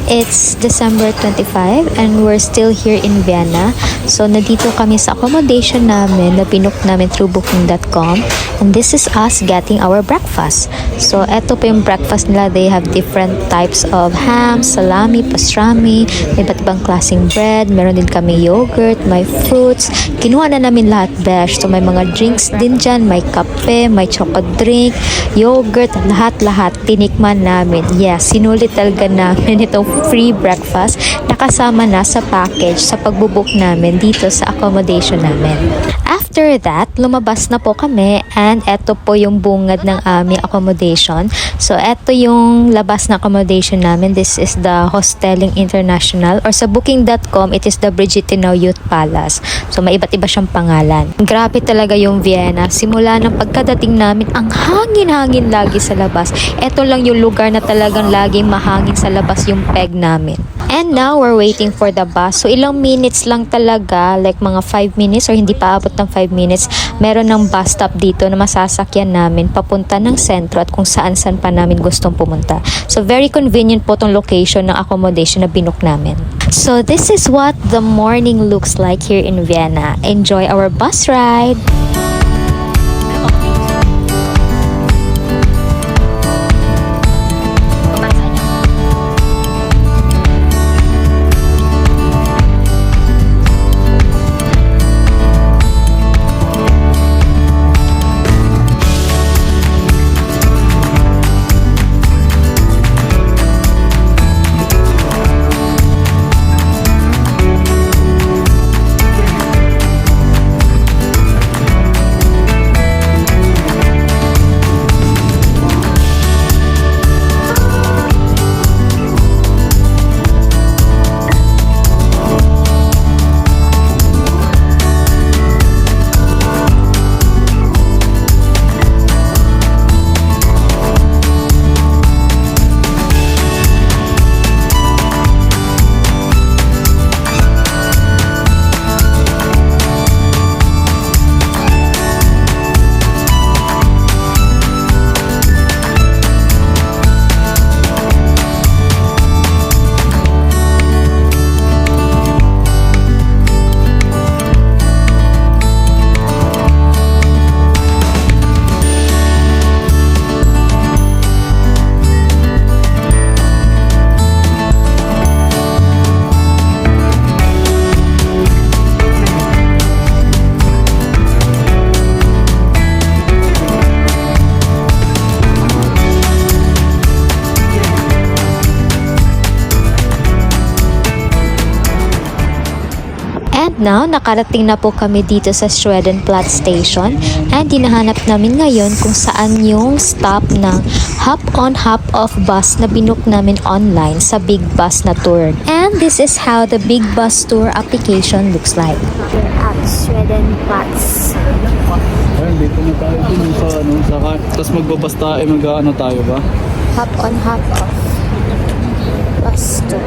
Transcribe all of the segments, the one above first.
It's December 25 and we're still here in Vienna. So, nandito kami sa accommodation namin na pinook namin through booking.com. And this is us getting our breakfast. So, eto po yung breakfast nila. They have different types of ham, salami, pastrami, iba't ibang klaseng bread. Meron din kami yogurt, may fruits. Kinuha na namin lahat, besh. So, may mga drinks din dyan. May kape, may chocolate drink, yogurt, lahat-lahat. Tinikman namin. Yes, sinulit talaga namin itong free breakfast na kasama na sa package sa pagbubook namin dito sa accommodation namin. After that, lumabas na po kami and eto po yung bungad ng aming accommodation. So, eto yung labas na accommodation namin. This is the Hosteling International or sa booking.com, it is the Brigitte Now Youth Palace. So, may iba't iba siyang pangalan. Grabe talaga yung Vienna. Simula ng pagkadating namin, ang hangin-hangin lagi sa labas. Eto lang yung lugar na talagang laging mahangin sa labas yung peg namin. And now, we're waiting for the bus. So, ilang minutes lang talaga, like mga 5 minutes or hindi pa abot ng 5 minutes, meron ng bus stop dito na masasakyan namin papunta ng sentro at kung saan-saan pa namin gustong pumunta. So, very convenient po tong location ng accommodation na binook namin. So, this is what the morning looks like here in Vienna. Enjoy our bus ride! Now, nakarating na po kami dito sa Schwedenplatz Station and hinahanap namin ngayon kung saan yung stop ng hop-on hop-off bus na binook namin online sa Big Bus na tour. And this is how the Big Bus tour application looks like. We're at Schwedenplatz. Ayun, dito na tayo din sa tapos magbabas tayo, mag-ano tayo ba? Hop-on hop-off bus tour.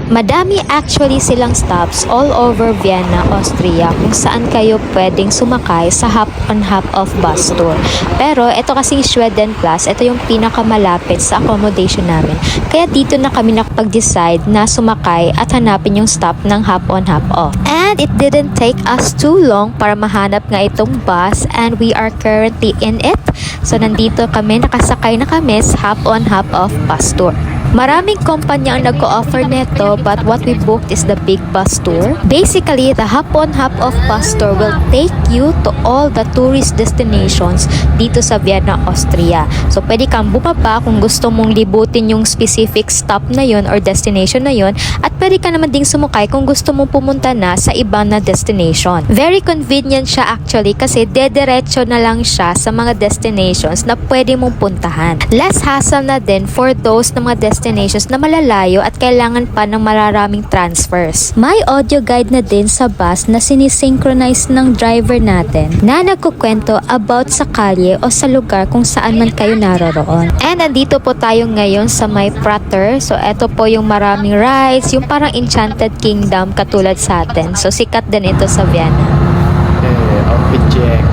Madami actually silang stops all over Vienna, Austria kung saan kayo pwedeng sumakay sa hop-on hop-off bus tour. Pero ito kasing Schwedenplatz, ito yung pinakamalapit sa accommodation namin. Kaya dito na kami nakapag-decide na sumakay at hanapin yung stop ng hop-on hop-off. And it didn't take us too long para mahanap nga itong bus and we are currently in it. So nandito kami, nakasakay na kami sa hop-on hop-off bus tour. Maraming kumpanya ang nag-o-offer nito but what we booked is the Big Bus Tour. Basically, the hop-on hop-off bus tour will take you to all the tourist destinations dito sa Vienna, Austria. So, pwede kang bumaba kung gusto mong libutin yung specific stop na yon or destination na yon at pwede ka naman ding sumakay kung gusto mong pumunta na sa ibang na destination. Very convenient siya actually kasi dediretso na lang siya sa mga destinations na pwede mong puntahan. Less hassle na din for those na mga destinations na malalayo at kailangan pa ng mararaming transfers. May audio guide na din sa bus na sinisynchronize ng driver natin na nagkukwento about sa kalye o sa lugar kung saan man kayo naroroon. And andito po tayo ngayon sa may Prater. So eto po yung maraming rides, yung parang Enchanted Kingdom katulad sa atin. So sikat din ito sa Vienna. Outfit check.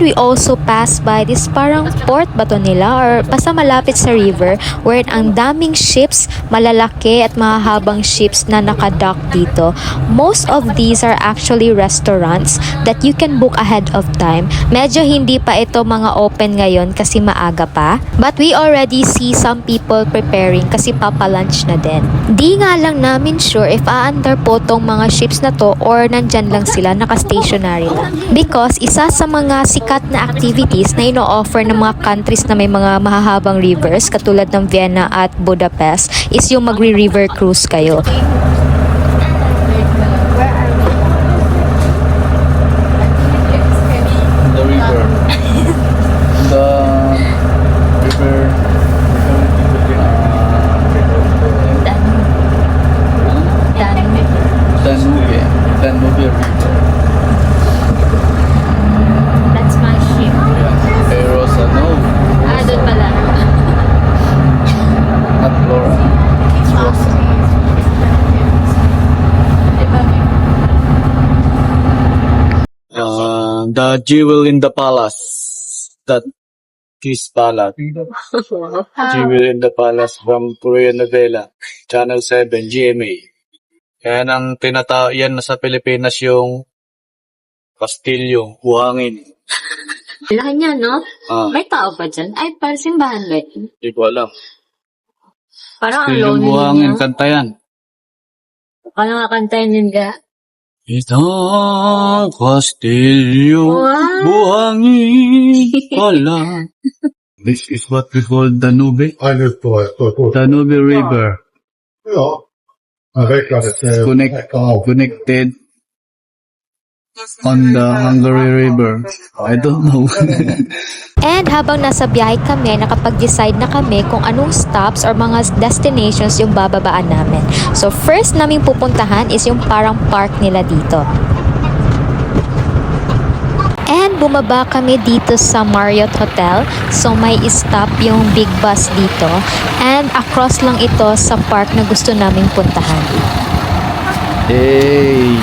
And we also passed by this parang port ba to nila or basta malapit sa river where ang daming ships, malalaki at mahahabang ships na nakadock dito. Most of these are actually restaurants that you can book ahead of time. Medyo hindi pa ito mga open ngayon kasi maaga pa. But we already see some people preparing kasi papa-lunch na din. Di nga lang namin sure if aandar po tong mga ships na to or nandyan lang sila naka-stationary lang. Because isa sa mga sikat na activities na ino-offer ng mga countries na may mga mahahabang rivers katulad ng Vienna at Budapest is yung magri-river cruise kayo. The river. The river. Danube River. That's my ship. Aerosanov. Doon pala. Not Flora. It's Rosa. The jewel in the palace. That Kiss Palace. Jewel in the Palace from Korean novela. Channel 7, GMA. Kaya nang yan na sa Pilipinas yung Kastilyo, Buhangin. Laki niya, no? Ah, May tao pa dyan? Ay, parang simbahan ba? di ko alam. Parang ang Kastilyong lonely Buhangin, niya. kanta yan. Parang kakantayin yun ka. Isang kastilyo, Wow! buhangin pala. This is what we call Danube. Danube River. Ja. Jag vet att det är Connected on the Hungary River. I don't know. And habang nasa biyahe kami, nakapag-decide na kami kung anong stops or mga destinations yung bababaan namin. So first naming pupuntahan is yung parang park nila dito. And bumaba kami dito sa Marriott Hotel. So may stop yung big bus dito. And across lang ito sa park na gusto naming puntahan. Hey!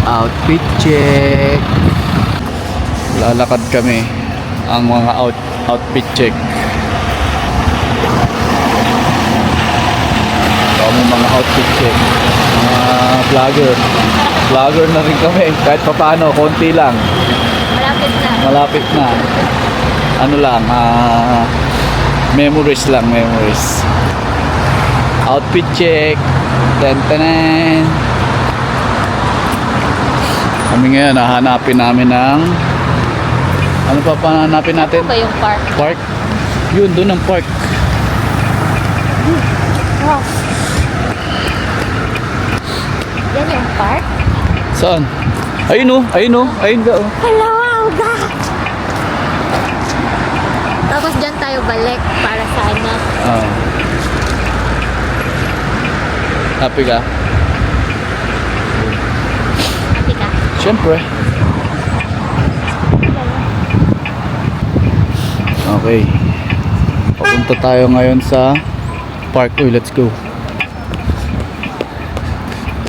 Outfit check! Lalakad kami ang mga outfit check. Kami mga outfit check. Mga vlogger. Vlogger na rin kami. Kahit papaano, konti lang. Malapit na. Malapit na. Ano lang, memories lang, memories. Outfit check. Tantanan. Kami ngayon, hahanapin namin ng ano pa hanapin natin? Ano ba yung park? Park? Yun, doon ang park. Wow. Yan yung park? Saan? Ayun o, ayun o, ayun ka o. Hello, Alga! Tapos dyan tayo balik para sa ano. Happy ka? Happy ka? Siyempre. Okay. Papunta tayo ngayon sa park. Uy, let's go.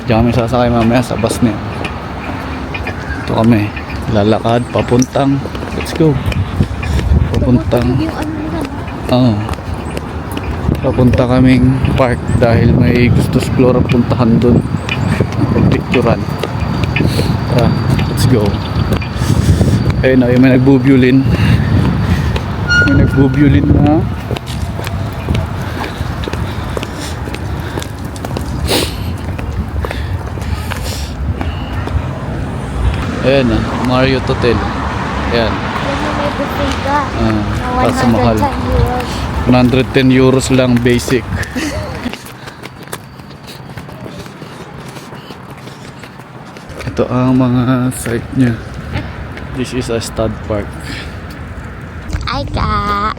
Diyan kami sasakay mamaya sa bus na yun. Ito kami. Lalakad. Papuntang. Let's go. Papuntang. Yung ano na. Oo. Papunta kaming park dahil may gusto si Flora puntahan dun. Pagpicturan. Tara, let's go. Ayun na, may nagbubyulin. May nagbubyulin na. Ayan na, Marriott Hotel. Ayan. Yan yung may buffet ka. Kaso mahal. 110 euros lang basic. Ito ang mga site niya. This is a stud park. Ay ka!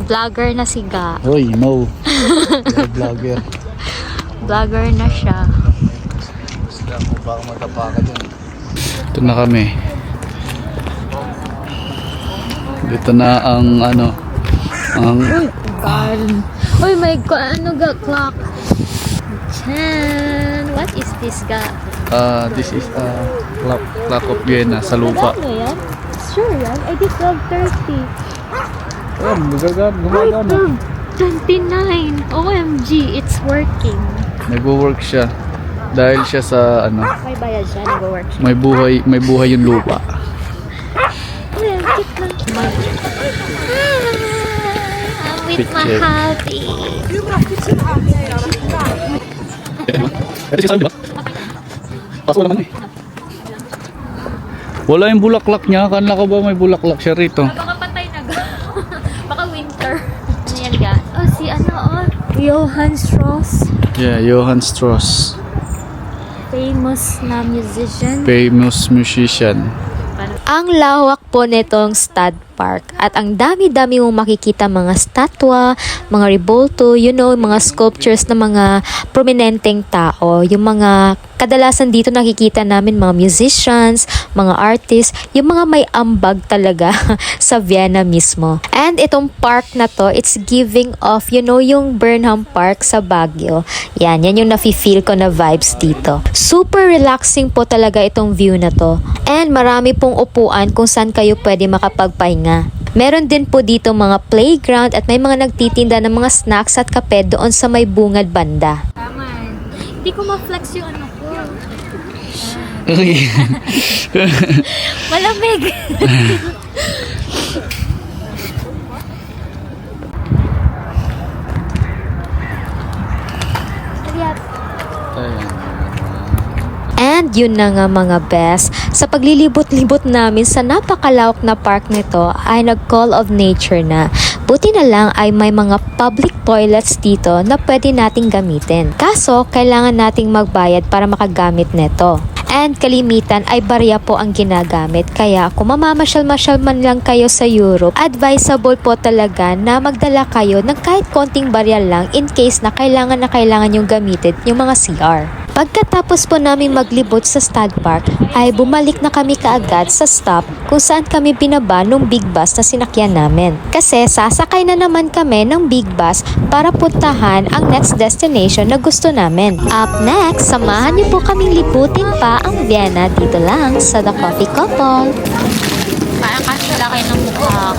Vlogger na si Ga. Hoy, no. You're a vlogger. Vlogger na siya. Sila mo baka matapa ka dyan. Ito na kami. Dito na ang ano. Ang Uy, may ano ga clock. Chan! What is this ga? This is clock of Vienna sa lupa. Ano yan? Sure yan. I did 12:30. Ayan, gumagana. 29. OMG, it's working. Nagwo-work siya. Dahil siya sa ano, May bayad siya, nag-work siya. may buhay yung lupa. I'm with my Picture. hubby. Wala yung bulaklak niya. Akala ko ba may bulaklak siya rito? Baka patay na ga. Baka winter. Ayan ga. Oh, si ano oh. Johann Strauss. Yeah, Johann Strauss. Famous na musician. Famous musician. Ang lawak po nitong stud park at ang dami-dami mong makikita mga statwa, mga rebulto, mga sculptures ng mga prominenteng tao. Yung mga kadalasan dito nakikita namin mga musicians, mga artists, yung mga may ambag talaga sa Vienna mismo. And itong park na to, it's giving off, yung Burnham Park sa Baguio. Yan yung nafe-feel ko na vibes dito. Super relaxing po talaga itong view na to. And marami pong upuan kung saan kayo pwede makapagpahinga. Meron din po dito mga playground at may mga nagtitinda ng mga snacks at kape doon sa may bungad banda. Hindi ko ma-flex yung ano ko. Malamig. And yun na nga mga best, sa paglilibot-libot namin sa napakalawak na park nito ay nag-call of nature na. Buti na lang ay may mga public toilets dito na pwede nating gamitin. Kaso, kailangan nating magbayad para makagamit nito. And kalimitan ay barya po ang ginagamit. Kaya kung mamamasyal-masyal man lang kayo sa Europe, advisable po talaga na magdala kayo ng kahit konting barya lang in case na kailangan yung gamitin yung mga CR. Pagkatapos po namin maglibot sa stud park, ay bumalik na kami kaagad sa stop kung saan kami binaba nung big bus na sinakyan namin. Kasi sasakay na naman kami ng big bus para puntahan ang next destination na gusto namin. Up next, samahan niyo po kaming libutin pa ang Vienna dito lang sa The Coffee Couple. Parang kasi laki ng mukha.